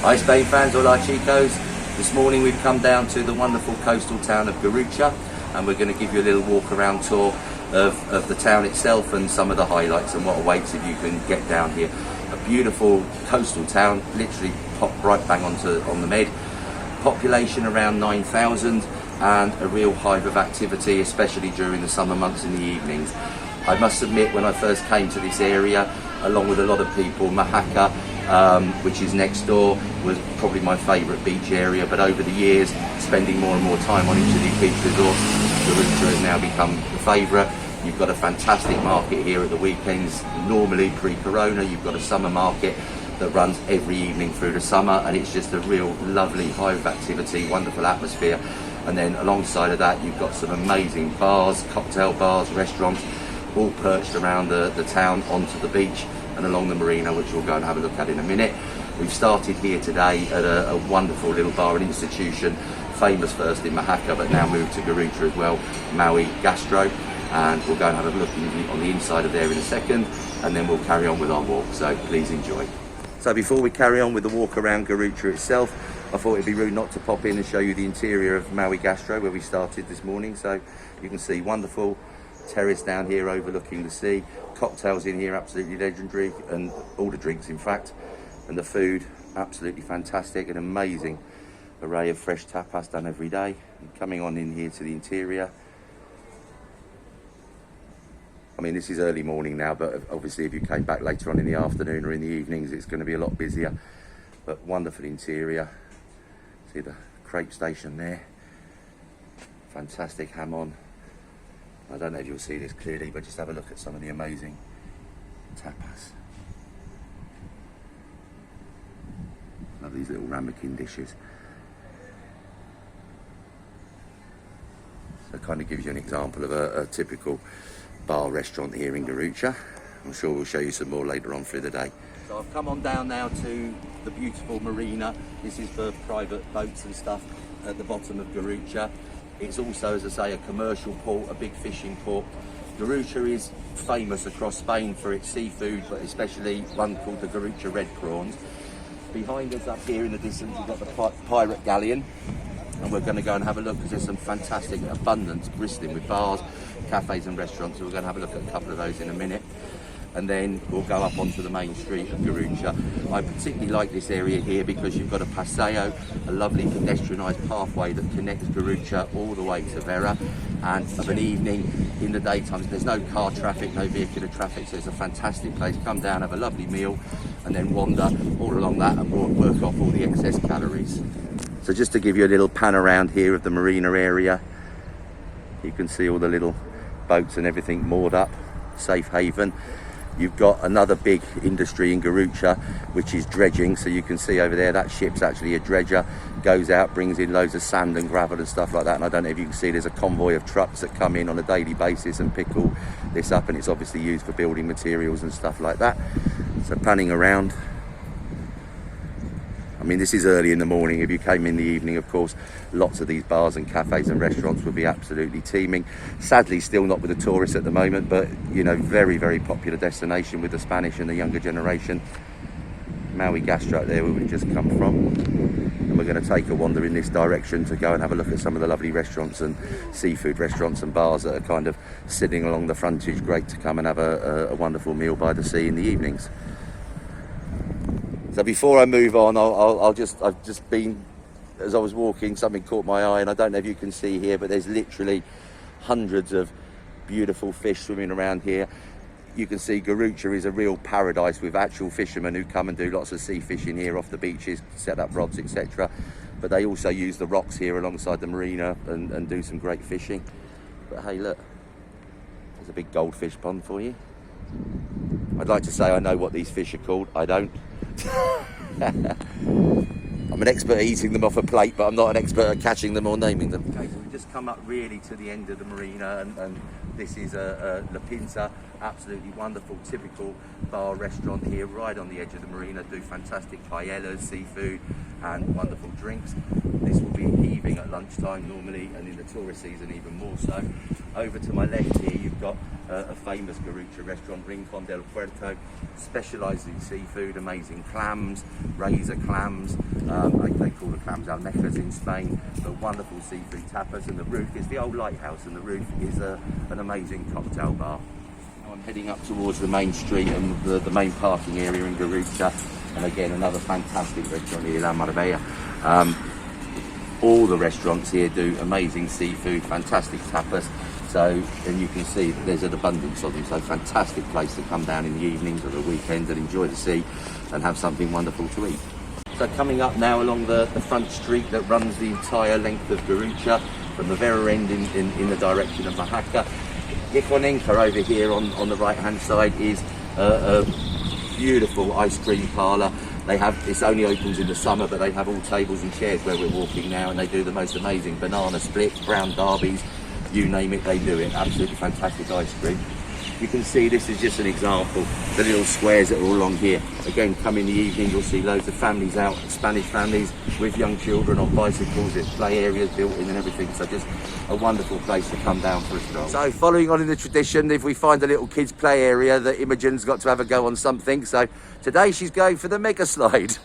Hi Spain fans, hola chicos. This morning we've come down to the wonderful coastal town of Garucha, and we're going to give you a little walk around tour of the town itself and some of the highlights and what awaits if you can get down here. A beautiful coastal town, literally popped right bang on the med. Population around 9,000 and a real hive of activity, especially during the summer months in the evenings. I must admit, when I first came to this area, along with a lot of people, Mahaka, which is next door, was probably my favourite beach area, but over the years, spending more and more time on each of these beach resorts, Garucha has now become the favourite. You've got a fantastic market here at the weekends. Normally, pre-corona, you've got a summer market that runs every evening through the summer, and it's just a real lovely hive of activity, wonderful atmosphere. And then alongside of that, you've got some amazing bars, cocktail bars, restaurants, all perched around the town onto the beach and along the marina, which we'll go and have a look at in a minute. We've started here today at a wonderful little bar and institution, famous first in Mahaka, but now moved to Garucha as well, Maui Gastro, and we'll go and have a look on the inside of there in a second, and then we'll carry on with our walk, so please enjoy. So before we carry on with the walk around Garucha itself, I thought it'd be rude not to pop in and show you the interior of Maui Gastro, where we started this morning. So you can see wonderful terrace down here overlooking the sea. Cocktails in here absolutely legendary, and all the drinks in fact, and the food absolutely fantastic. An amazing array of fresh tapas done every day. And coming on in here to the interior, I mean, this is early morning now, but obviously if you came back later on in the afternoon or in the evenings, it's going to be a lot busier. But wonderful interior. See the crepe station there. Fantastic ham-on. I don't know if you'll see this clearly, but just have a look at some of the amazing tapas. Love these little ramekin dishes. So it kind of gives you an example of a typical bar restaurant here in Garucha. I'm sure we'll show you some more later on through the day. So I've come on down now to the beautiful marina. This is for private boats and stuff at the bottom of Garucha. It's also, as I say, a commercial port, a big fishing port. Garucha is famous across Spain for its seafood, but especially one called the Garucha red prawns. Behind us up here in the distance, we've got the pirate galleon, and we're going to go and have a look because there's some fantastic abundance bristling with bars, cafes and restaurants. So we're going to have a look at a couple of those in a minute, and then we'll go up onto the main street of Garucha. I particularly like this area here because you've got a paseo, a lovely pedestrianised pathway that connects Garucha all the way to Vera, and of an evening in the daytime there's no car traffic, no vehicular traffic, so it's a fantastic place. Come down, have a lovely meal, and then wander all along that and work off all the excess calories. So just to give you a little pan around here of the marina area, you can see all the little boats and everything moored up, safe haven. You've got another big industry in Garucha, which is dredging. So you can see over there, that ship's actually a dredger, goes out, brings in loads of sand and gravel and stuff like that. And I don't know if you can see, there's a convoy of trucks that come in on a daily basis and pick all this up, and it's obviously used for building materials and stuff like that. So panning around, I mean, this is early in the morning. If you came in the evening, of course, lots of these bars and cafes and restaurants would be absolutely teeming. Sadly, still not with the tourists at the moment, but, you know, very, very popular destination with the Spanish and the younger generation. Maui Gastro there, where we've just come from. And we're going to take a wander in this direction to go and have a look at some of the lovely restaurants and seafood restaurants and bars that are kind of sitting along the frontage. Great to come and have a wonderful meal by the sea in the evenings. So before I move on, I've just been, as I was walking, something caught my eye, and I don't know if you can see here, but there's literally hundreds of beautiful fish swimming around here. You can see Garucha is a real paradise with actual fishermen who come and do lots of sea fishing here off the beaches, set up rods, etc. But they also use the rocks here alongside the marina and do some great fishing. But hey, look, there's a big goldfish pond for you. I'd like to say I know what these fish are called. I don't. I'm an expert at eating them off a plate, but I'm not an expert at catching them or naming them. Okay, so we've just come up really to the end of the marina, and this is La Pinta, absolutely wonderful, typical bar restaurant here, right on the edge of the marina. Do fantastic paellas, seafood, and wonderful drinks. This will be heaving at lunchtime normally, and in the tourist season even more so. Over to my left here, you've got a famous Garucha restaurant, Rincon del Puerto, specialised in seafood, amazing clams, razor clams, they call the clams almejas in Spain, but wonderful seafood tapas, and the roof is the old lighthouse, and the roof is an amazing cocktail bar. Now I'm heading up towards the main street and the main parking area in Garucha, and again another fantastic restaurant here, La Marbella. All the restaurants here do amazing seafood, fantastic tapas. So, and you can see that there's an abundance of them. So, fantastic place to come down in the evenings or the weekends and enjoy the sea and have something wonderful to eat. So, coming up now along the front street that runs the entire length of Garucha from the Vera end in the direction of Mahaka. Ikonenka over here on the right-hand side is a beautiful ice cream parlour. This only opens in the summer, but they have all tables and chairs where we're walking now, and they do the most amazing banana splits, brown derbies, you name it, they do it. Absolutely fantastic ice cream. You can see this is just an example, the little squares that are all along here. Again, come in the evening, you'll see loads of families out, Spanish families with young children on bicycles, there's play areas built in and everything, so just a wonderful place to come down for a stroll. So following on in the tradition, if we find a little kids play area, that Imogen's got to have a go on something, so today she's going for the mega slide.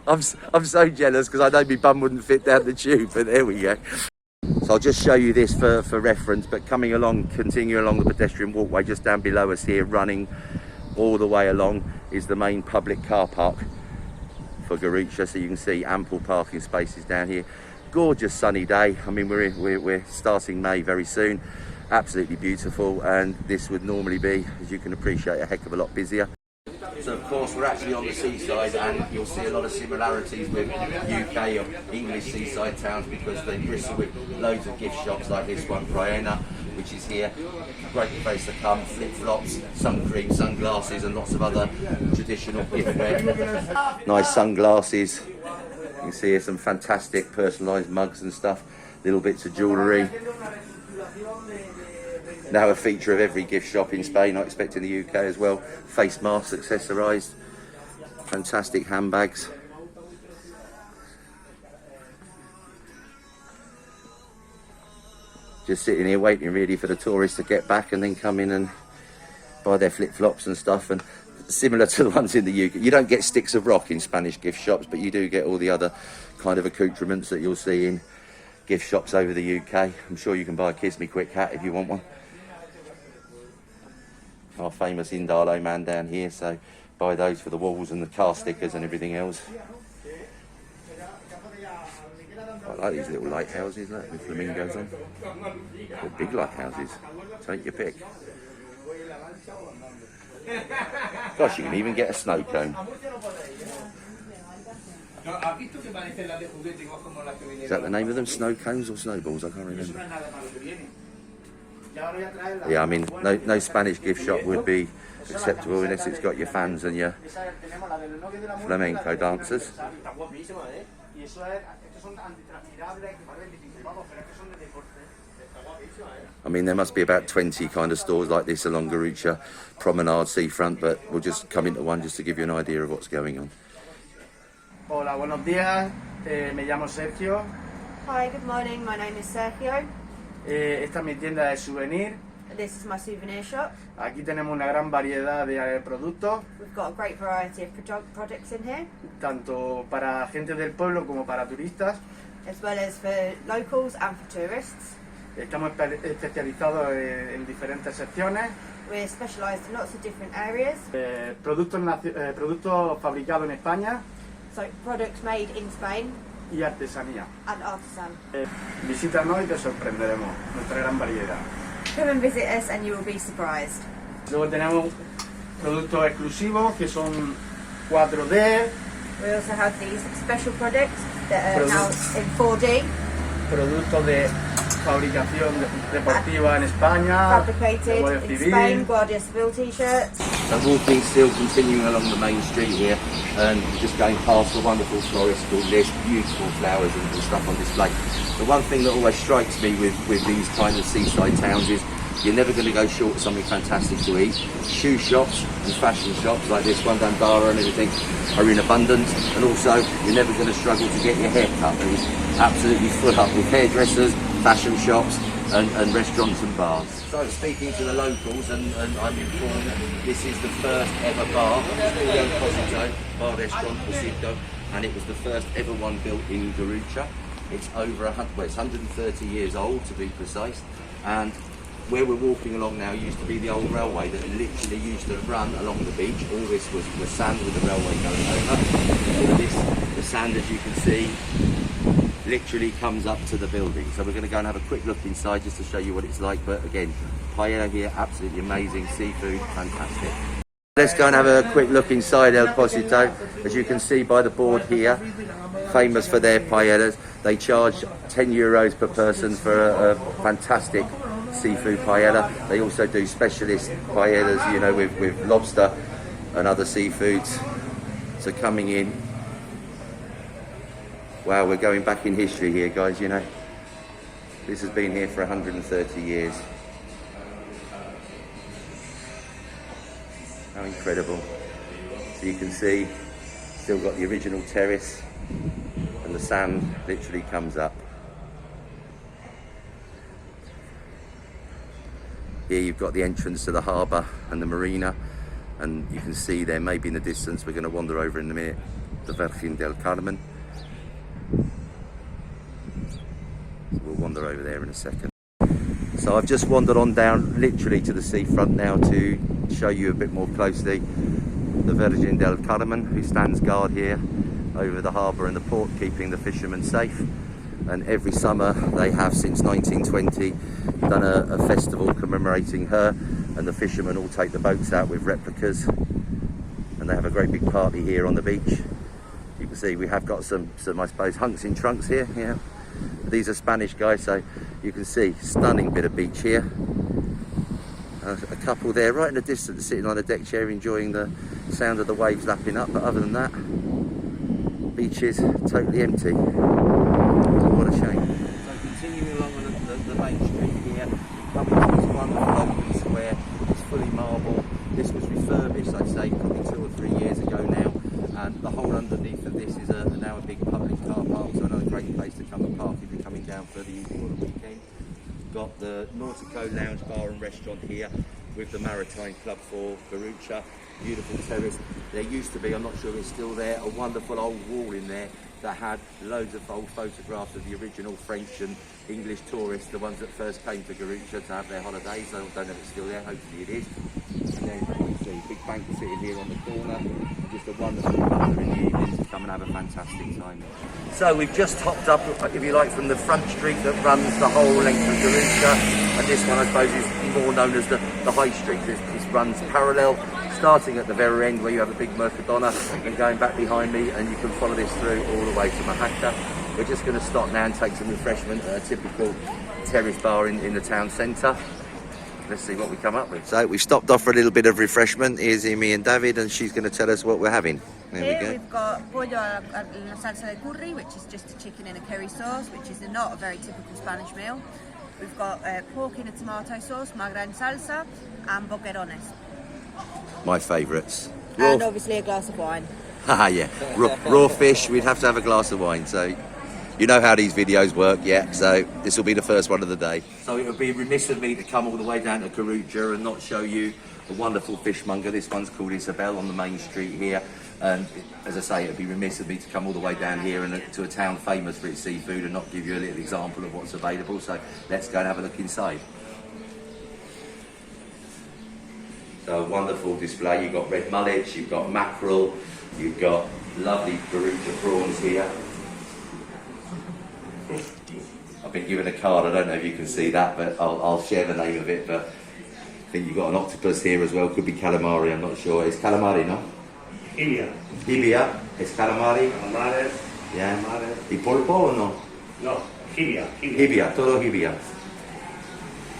I'm so jealous because I know my bum wouldn't fit down the tube, but there we go. So I'll just show you this for reference, but coming along, continuing along the pedestrian walkway just down below us here, running all the way along, is the main public car park for Garucha. So you can see ample parking spaces down here. Gorgeous sunny day. I mean, we're starting May very soon. Absolutely beautiful, and this would normally be, as you can appreciate, a heck of a lot busier. So of course we're actually on the seaside, and you'll see a lot of similarities with UK or English seaside towns because they bristle with loads of gift shops like this one, Brianna, which is here. Great place to come, flip-flops, sun cream, sunglasses and lots of other traditional giftware. Nice sunglasses. You can see here some fantastic personalised mugs and stuff, little bits of jewellery. Now a feature of every gift shop in Spain, I expect in the UK as well. Face masks accessorised, fantastic handbags. Just sitting here waiting really for the tourists to get back and then come in and buy their flip-flops and stuff. And similar to the ones in the UK, you don't get sticks of rock in Spanish gift shops, but you do get all the other kind of accoutrements that you'll see in gift shops over the UK. I'm sure you can buy a Kiss Me Quick hat if you want one. Our famous Indalo man down here, so buy those for the walls and the car stickers and everything else. I like these little lighthouses, look, with flamingos on. They're big lighthouses, take your pick. Gosh, you can even get a snow cone. Is that the name of them? Snow cones or snowballs? I can't remember. Yeah, I mean, no Spanish gift shop would be acceptable unless it's got your fans and your flamenco dancers. I mean, there must be about 20 kind of stores like this along Garucha Promenade seafront, but we'll just come into one just to give you an idea of what's going on. Hola, buenos días. Me llamo Sergio. Hi, good morning. My name is Sergio. Esta es mi tienda de souvenir. This is my souvenir shop. Aquí tenemos una gran variedad de productos, We've got a great variety of products in here, tanto para gente del pueblo como para turistas. as well as for locals and for tourists. Estamos especializados en diferentes secciones. We're specialised in lots of different areas. Productos fabricados en España So products made in Spain y artesanía. and artisan. Visítanos y te sorprenderemos, nuestra gran variedad. Come and visit us and you will be surprised. Luego tenemos productos exclusivos que son 4D, We also have these special products that are now in 4D, productos de fabricación deportiva en España, de fabricated Guardia in Civil. Spain, Guardia Civil t-shirts. So walking still continuing along the main street here and just going past the wonderful florist called this, beautiful flowers and stuff on display. The one thing that always strikes me with these kind of seaside towns is you're never going to go short of something fantastic to eat. Shoe shops and fashion shops like this one, Dandara and everything, are in abundance, and also you're never going to struggle to get your hair cut. It's absolutely full up with hairdressers, fashion shops and restaurants and bars. So speaking to the locals, and I'm informed that this is the first ever bar, Posito, bar restaurant Posito, and it was the first ever one built in Garucha. It's over 130 years old to be precise, and where we're walking along now used to be the old railway that literally used to run along the beach. All this was sand with the railway going over. The sand, as you can see, literally comes up to the building. So we're going to go and have a quick look inside just to show you what it's like. But again, paella here, absolutely amazing. Seafood, fantastic. Let's go and have a quick look inside El Posito. As you can see by the board here, famous for their paellas. They charge 10 euros per person for a fantastic seafood paella. They also do specialist paellas, you know, with lobster and other seafoods. So coming in, wow, we're going back in history here, guys, you know. This has been here for 130 years. How incredible. So you can see, still got the original terrace, and the sand literally comes up. Here you've got the entrance to the harbour and the marina, and you can see there, maybe in the distance, we're going to wander over in a minute, the Virgen del Carmen. So we'll wander over there in a second. So I've just wandered on down literally to the seafront now to show you a bit more closely the Virgen del Carmen, who stands guard here over the harbour and the port, keeping the fishermen safe. And every summer they have, since 1920, done a festival commemorating her, and the fishermen all take the boats out with replicas, and they have a great big party here on the beach. You can see we have got some I suppose, hunks in trunks here. Yeah, these are Spanish guys, so you can see stunning bit of beach here. A couple there right in the distance sitting on a deck chair enjoying the sound of the waves lapping up, but other than that, beach is totally empty. What a shame. So continuing along on the main street here, coming to this wonderful open square. It's fully marble. This was refurbished, I'd say, probably 2 or 3 years ago now, and the whole underneath of this is now a big public car park, so another great place to come and park if you're coming down for the evening or the weekend. Got the Nautico Lounge Bar and Restaurant here with the Maritime Club for Garucha. Beautiful terrace. There used to be, I'm not sure it's still there, a wonderful old wall in there that had loads of old photographs of the original French and English tourists, the ones that first came to Garucha to have their holidays. I don't know if it's still there, hopefully it is. And then you can see big bank sitting here on the corner, and just a wonderful butler in the evening to come and have a fantastic time. So we've just hopped up, if you like, from the front street that runs the whole length of Garucha, and this one I suppose is more known as the High Street. This runs parallel, starting at the very end where you have a big Mercadona, and going back behind me, and you can follow this through all the way to Mahaka. We're just going to stop now and take some refreshment at a typical terrace bar in the town centre. Let's see what we come up with. So we've stopped off for a little bit of refreshment. Here's Amy and David, and she's going to tell us what we're having. There we go. We've got pollo a la salsa de curry, which is just a chicken in a curry sauce, which is not a very typical Spanish meal. We've got pork in a tomato sauce, magra en salsa, and boquerones. My favourites. And obviously a glass of wine. Haha, yeah. Raw fish, we'd have to have a glass of wine. So you know how these videos work, yeah? So this will be the first one of the day. So it would be remiss of me to come all the way down to Garucha and not show you a wonderful fishmonger. This one's called Isabel on the main street here. And as I say, it would be remiss of me to come all the way down here and to a town famous for its seafood and not give you a little example of what's available. So let's go and have a look inside. So a wonderful display. You've got red mullets, you've got mackerel, you've got lovely Garucha prawns here. I've been given a card, I don't know if you can see that, but I'll share the name of it. But I think you've got an octopus here as well, could be calamari, I'm not sure. It's calamari, no? Hibia. Hibia, it's calamari. Calamares. Yeah. Calamares. ¿Y pulpo o no? No, hibia. Hibia, todo hibia.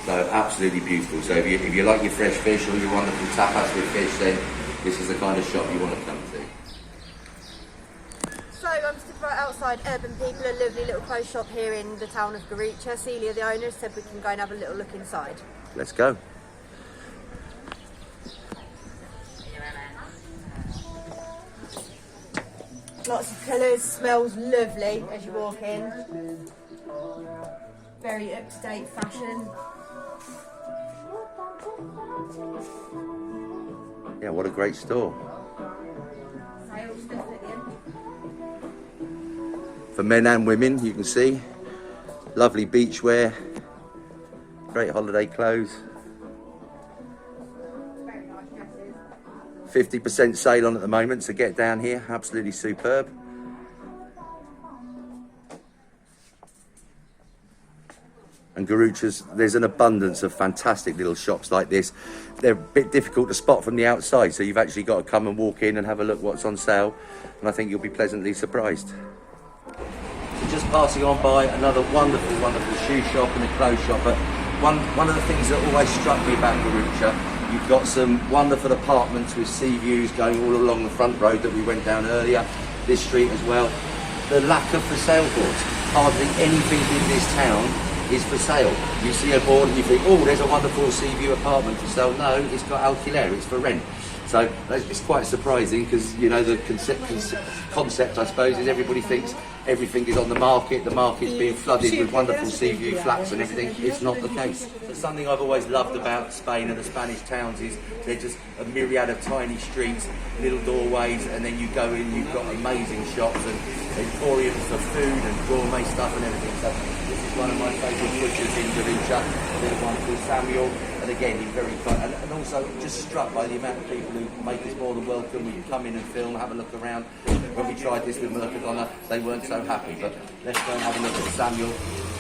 So absolutely beautiful. So if you like your fresh fish or your wonderful tapas with fish, then this is the kind of shop you want to come to. So I'm stood right outside Urban People, a lovely little clothes shop here in the town of Garucha. Celia, the owner, said we can go and have a little look inside. Let's go. Lots of colours, smells lovely as you walk in. very up-to-date fashion. Yeah, what a great store. Sale stuff at the end. For men and women, you can see. Lovely beachwear. Great holiday clothes. Very nice dresses. 50% sale on at the moment, so get down here. Absolutely superb. And Garucha's, there's an abundance of fantastic little shops like this. They're a bit difficult to spot from the outside, so you've actually got to come and walk in and have a look what's on sale, and I think you'll be pleasantly surprised. So just passing on by another wonderful, wonderful shoe shop and a clothes shop, but one of the things that always struck me about Garucha, you've got some wonderful apartments with sea views going all along the front road that we went down earlier, this street as well. The lack of for sale boards. Hardly anything in this town is for sale. You see a board and you think, oh, there's a wonderful sea view apartment for sale. No, it's got alquiler, it's for rent. So it's quite surprising because, you know, the concept, I suppose, is everybody thinks everything is on the market's being flooded with wonderful sea view flats and everything. It's not the case. So something I've always loved about Spain and the Spanish towns is they're just a myriad of tiny streets, little doorways, and then you go in, you've got amazing shops and emporiums for food and gourmet stuff and everything. So this is one of my favourite butchers in Garucha, a little one called Samuel. And again, he's very kind, and also just struck by the amount of people who make us more than welcome. We can come in and film, have a look around. When we tried this with Mercadona, they weren't so happy. But let's go and have a look at Samuel,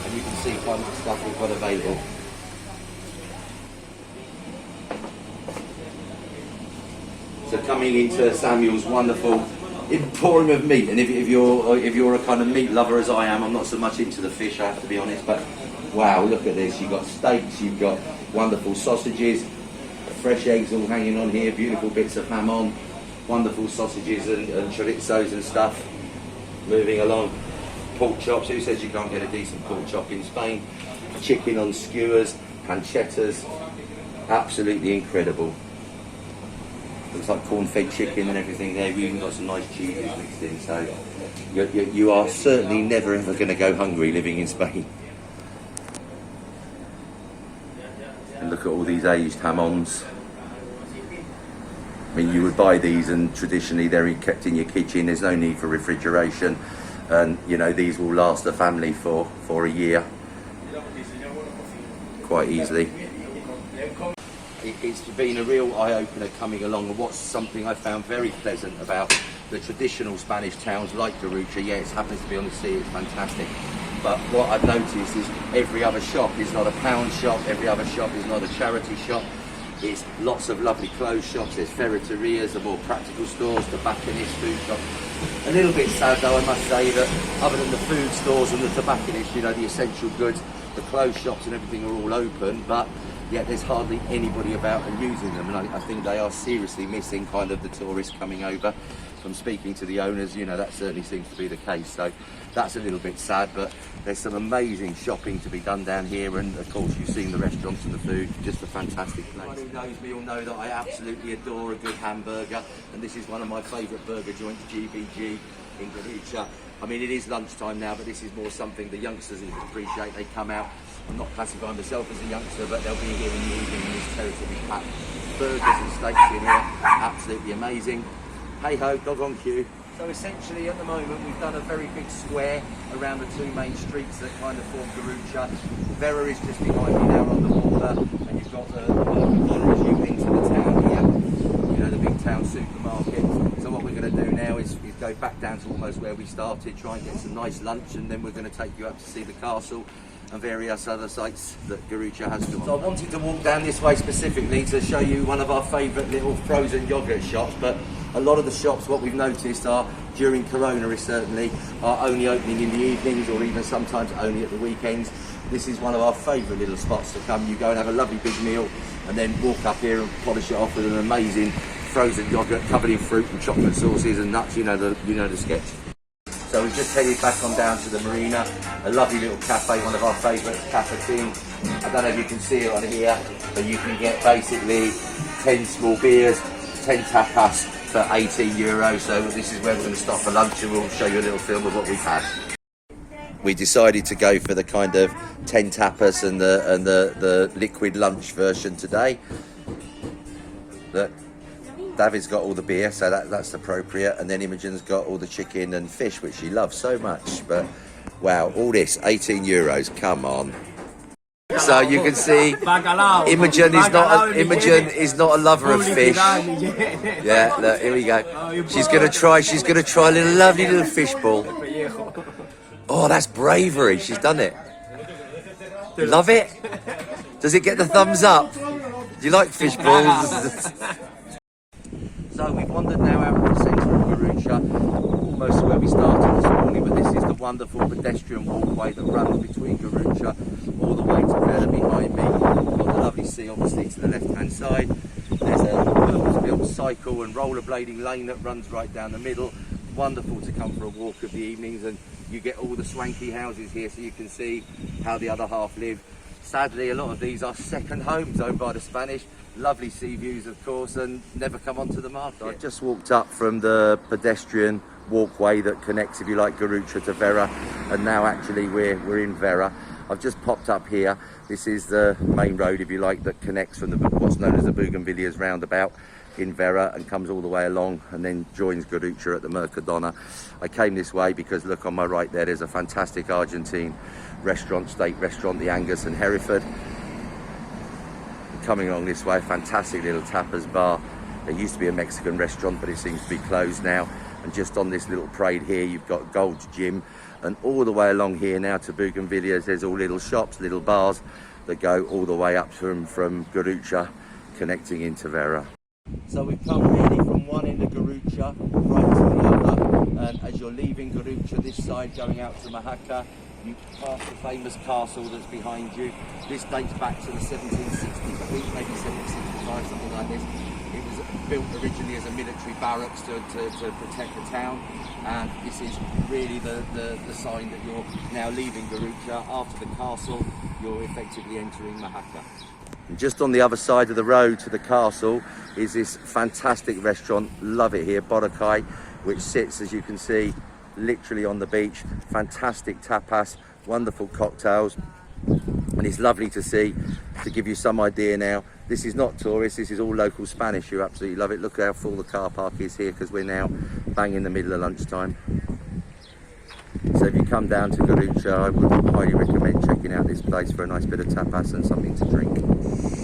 and you can see kind of the stuff we've got available. So coming into Samuel's wonderful emporium of meat, and if you're a kind of meat lover as I am, I'm not so much into the fish, I have to be honest, but wow, look at this. You've got steaks, you've got wonderful sausages, fresh eggs all hanging on here, beautiful bits of hamon, wonderful sausages and chorizos and stuff. Moving along, pork chops. Who says you can't get a decent pork chop in Spain? Chicken on skewers, pancettas, absolutely incredible. Looks like corn-fed chicken and everything there. We've even got some nice cheeses mixed in, so you are certainly never ever going to go hungry living in Spain. And look at all these aged hamons. I mean, you would buy these and traditionally they're kept in your kitchen. There's no need for refrigeration. And, you know, these will last the family for a year. Quite easily. It's been a real eye-opener coming along, and what's something I found very pleasant about the traditional Spanish towns like Garucha. Yeah, it happens to be on the sea, it's fantastic. But what I've noticed is every other shop is not a pound shop, every other shop is not a charity shop. It's lots of lovely clothes shops, there's ferreterias, the more practical stores, tobacconists, food shops. A little bit sad though, I must say, that other than the food stores and the tobacconists, you know, the essential goods, the clothes shops and everything are all open, but yet there's hardly anybody about and using them, and I think they are seriously missing kind of the tourists coming over. From speaking to the owners, you know, that certainly seems to be the case, so that's a little bit sad, but there's some amazing shopping to be done down here, and of course you've seen the restaurants and the food, just a fantastic place. Anyone who knows me will know that I absolutely adore a good hamburger, and this is one of my favourite burger joints, GBG in Garucha. I mean, it is lunchtime now, but this is more something the youngsters appreciate. They come out. I'm not classifying myself as a youngster, but they'll be here in the evening and this terrace will be packed. Burgers and steaks in here, absolutely amazing. Hey ho, dog on cue. So essentially at the moment we've done a very big square around the two main streets that kind of form Garucha. Vera is just behind me now on the water, and you've got the Mercadona as you into the town here. You know, the big town supermarket. So what we're going to do now is go back down to almost where we started, try and get some nice lunch, and then we're going to take you up to see the castle and various other sites that Garucha has to offer. So I wanted to walk down this way specifically to show you one of our favourite little frozen yoghurt shops, but a lot of the shops, what we've noticed, are during Corona certainly, are only opening in the evenings or even sometimes only at the weekends. This is one of our favourite little spots to come. You go and have a lovely big meal and then walk up here and polish it off with an amazing frozen yoghurt covered in fruit and chocolate sauces and nuts. You know the sketch. So we've just headed back on down to the Marina, a lovely little cafe, one of our favourite cafeteria. I don't know if you can see it on here, but you can get basically 10 small beers, 10 tapas for €18. So this is where we're going to stop for lunch, and we'll show you a little film of what we've had. we decided to go for the kind of 10 tapas and the liquid lunch version today. Look, David's got all the beer, so that's appropriate, and then Imogen's got all the chicken and fish, which she loves so much. But wow, all this, 18 euros, come on. So you can see Imogen is not a lover of fish. Yeah, look, here we go. She's gonna try a lovely little fish ball. Oh, that's bravery. She's done it. Love it. Does it get the thumbs up? Do you like fish balls? So we've wandered now out of the centre of Garucha, almost to where we started this morning, but this is the wonderful pedestrian walkway that runs between Garucha all the way to Vera behind me. We've got the lovely sea obviously to the left hand side. There's a purpose-built cycle and rollerblading lane that runs right down the middle. Wonderful to come for a walk of the evenings, and you get all the swanky houses here so you can see how the other half live. Sadly, a lot of these are second homes owned by the Spanish. Lovely sea views, of course, and never come onto the market. I've just walked up from the pedestrian walkway that connects, if you like, Garucha to Vera, and now actually we're in Vera. I've just popped up here. This is the main road, if you like, that connects from what's known as the Bougainvilleas roundabout in Vera and comes all the way along and then joins Garucha at the Mercadona. I came this way because look on my right there's a fantastic Argentine restaurant, steak restaurant, the Angus in Hereford. Coming along this way, fantastic little tapas bar. There used to be a Mexican restaurant, but it seems to be closed now. And just on this little parade here, you've got Gold's Gym, and all the way along here now to Bougainvilleas, there's all little shops, little bars that go all the way up from Garucha, connecting into Vera. So we've come really from one end of Garucha right to the other, and as you're leaving Garucha this side going out to Mahaca, you pass the famous castle that's behind you. This dates back to the 1760s, I think, maybe 1765, something like this. It was built originally as a military barracks to protect the town, and this is really the sign that you're now leaving Garucha. After the castle, you're effectively entering Mahaca. And just on the other side of the road to the castle is this fantastic restaurant, love it here, Boracay, which sits, as you can see, literally on the beach. Fantastic tapas, wonderful cocktails, and it's lovely to see. To give you some idea now, this is not tourists, this is all local Spanish. You absolutely love it. Look how full the car park is here because we're now bang in the middle of lunchtime. So if you come down to Garucha, I would highly recommend checking out this place for a nice bit of tapas and something to drink.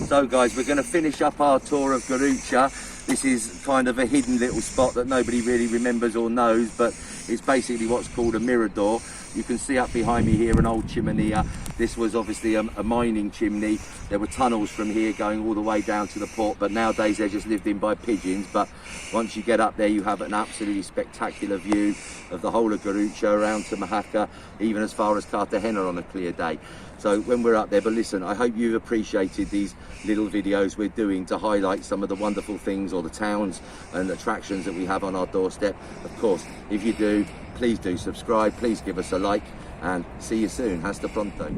So guys, we're going to finish up our tour of Garucha. This is kind of a hidden little spot that nobody really remembers or knows, but it's basically what's called a mirador. You can see up behind me here an old chimenea. This was obviously a mining chimney. There were tunnels from here going all the way down to the port, but nowadays they're just lived in by pigeons. But once you get up there, you have an absolutely spectacular view of the whole of Garucha around to Mahaca, even as far as Cartagena on a clear day. So when we're up there, but listen, I hope you've appreciated these little videos we're doing to highlight some of the wonderful things or the towns and attractions that we have on our doorstep. Of course, if you do, please do subscribe, please give us a like, and see you soon. Hasta pronto.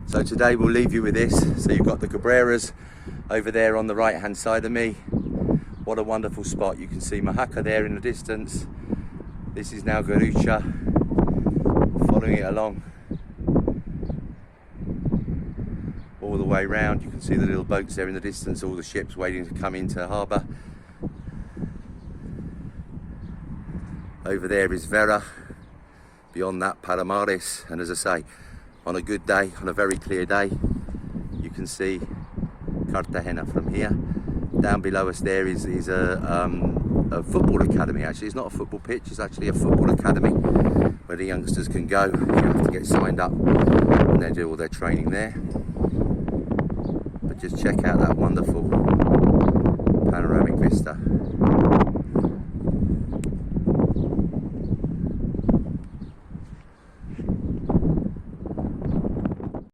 So today we'll leave you with this. So you've got the Cabreras over there on the right hand side of me. What a wonderful spot. You can see Mahaca there in the distance. This is now Garucha, following it along all the way round. You can see the little boats there in the distance, all the ships waiting to come into harbour. Over there is Vera, beyond that Panoramic, and as I say, on a good day, on a very clear day, you can see Cartagena from here. Down below us there is a football academy. Actually, it's not a football pitch, it's actually a football academy where the youngsters can go. You have to get signed up and they do all their training there. But just check out that wonderful panoramic vista.